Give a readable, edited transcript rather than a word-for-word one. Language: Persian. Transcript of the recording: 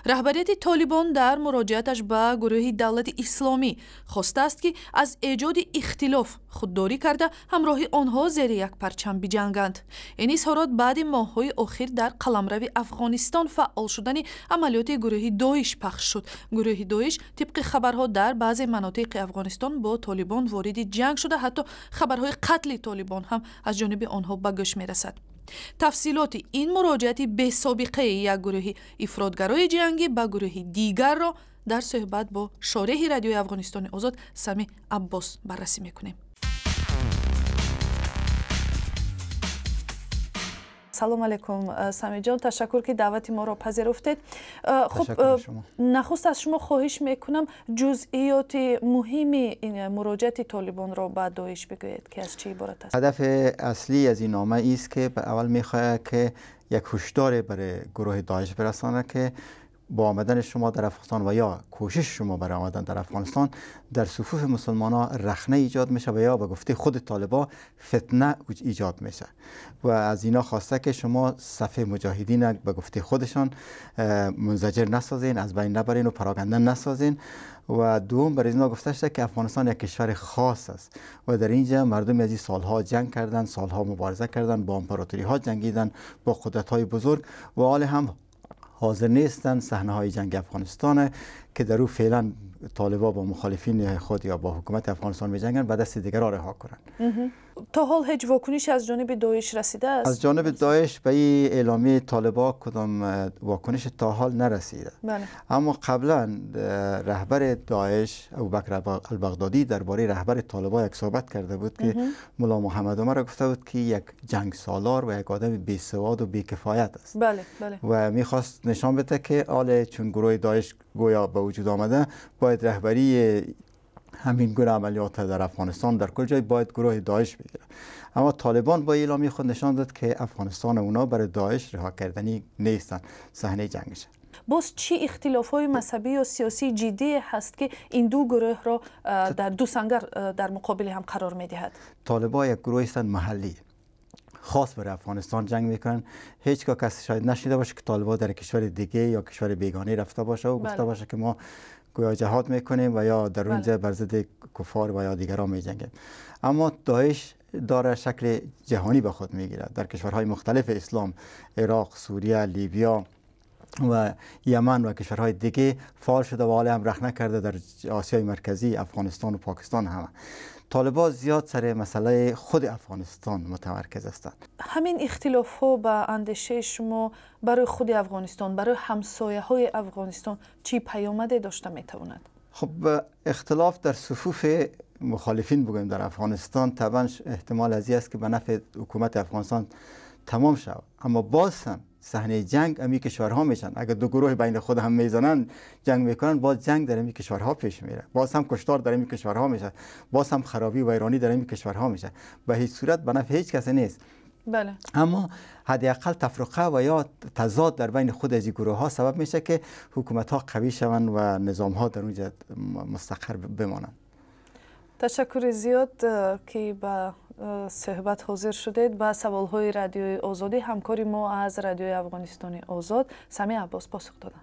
راهبریت طالبان در مراجعتش به گروه دولت اسلامی خواسته است که از ایجاد اختلاف خودداری کرده همراه آنها زیر یک پرچم بجنگند. این اظهارات بعد ماه‌های اخیر در قلمرو افغانستان فعال شدن عملیات گروه داعش پخش شد. گروه داعش طبق خبرها در بعضی مناطق افغانستان با طالبان وارد جنگ شده، حتی خبرهای قتل طالبان هم از جانب آنها به گوش می‌رسد. تفصیلات این مراجعت به سابقه یک گروه افراطگرای جنگی به گروه دیگر را در صحبت با شارح رادیوی افغانستان آزاد سمی عباس بررسی میکنیم. سلام علیکم سمی جان، تشکر که دعوت ما را پذیرفتید. خب نخست از شما خواهش میکنم جزئیات مهم این مراجعت طالبان را به داعش بگویید که از چی عبارت است. هدف اصلی از این نامه است که اول میخواهد که یک هشدار برای گروه داعش برسانه که با آمدن شما در افغانستان و یا کوشش شما برای آمدن در افغانستان در صفوف مسلمانان رخنه ایجاد میشه و یا به گفته خود طالبان فتنه ایجاد میشه و از اینا خواسته که شما صف مجاهدین به گفته خودشان منزجر نسازین، از بین نبرین و پراکنده نسازین. و دوم برای اینا گفته شده که افغانستان یک کشور خاص است و در اینجا مردم از این سالها جنگ کردن، سالها مبارزه کردن، با امپراتوری ها جنگیدن، با قدرت های بزرگ و حال هم حاضر نیستند صحنه های جنگ افغانستان که در او فعلا طالبان با مخالفین خود یا با حکومت افغانستان می جنگند و دست دیگر را رها کنند. تا حال هیچ واکنشی از جانب داعش رسیده است؟ از جانب داعش به این اعلامیه طالبان کدام واکنش تا حال نرسیده. بله. اما قبلا رهبر داعش ابوبکر البغدادی درباره رهبر طالبان یک صحبت کرده بود که ملا محمد عمر گفته بود که یک جنگ سالار و یک آدم بی سواد و بی کفایت است. بله بله. و میخواست نشان بده که آله چون گروه داعش گویا به وجود آمده باید رهبری همین گونه عملیات در افغانستان در کل جای باید گروه داعش بگیره. اما طالبان با اعلامیه خود نشان داد که افغانستان اونا برای داعش رها کردنی نیستن، صحنه جنگشه. باز چی اختلاف‌های مذهبی و سیاسی جدی هست که این دو گروه را در دو سنگر در مقابل هم قرار می‌دهد؟ طالبان یک گروه هستند محلی خاص برای افغانستان جنگ میکنن. هیچگاه کسی شاید نشیده باشه که طالبان در کشور دیگه یا کشور بیگانه رفته باشه و گفته باشه که ما گویا جهاد میکنیم و یا در اونجا بر ضد کفار و یا دیگران میجنگیم. اما داعش داره شکل جهانی به خود میگیرد. در کشورهای مختلف اسلام، عراق، سوریه، لیبیا و یمن و کشورهای دیگه فعال شده و حالا هم رخنه کرده در آسیای مرکزی، افغانستان و پاکستان همه. طالبان زیاد سر مسئله خود افغانستان متمرکز هستند. همین اختلاف ها به اندیشه شما برای خود افغانستان، برای همسایه های افغانستان چی پیامد داشته میتواند؟ خب اختلاف در صفوف مخالفین بگویم در افغانستان طبعا احتمال از است که به نفع حکومت افغانستان تمام شود، اما باز هم صحنه جنگ امی کشورها میشن. اگر دو گروه بین خود هم میزنن جنگ میکنن، باز جنگ در امی کشورها پیش میره، باز هم کشتار در امی کشورها میشه، باز هم خرابی و ویرانی در امی کشورها میشه. به هیچ صورت به نفع هیچ کسی نیست. بله. اما حداقل تفرقه و یا تضاد در بین خود از این گروه ها سبب میشه که حکومت ها قوی شوند و نظام ها در اونجا مستقر بمانند. تشکر زیاد که به صحبت حاضر شدید. به سوال های رادیوی آزادی همکاری ما از رادیوی افغانستان آزاد سمی عباس پاسخ دادند.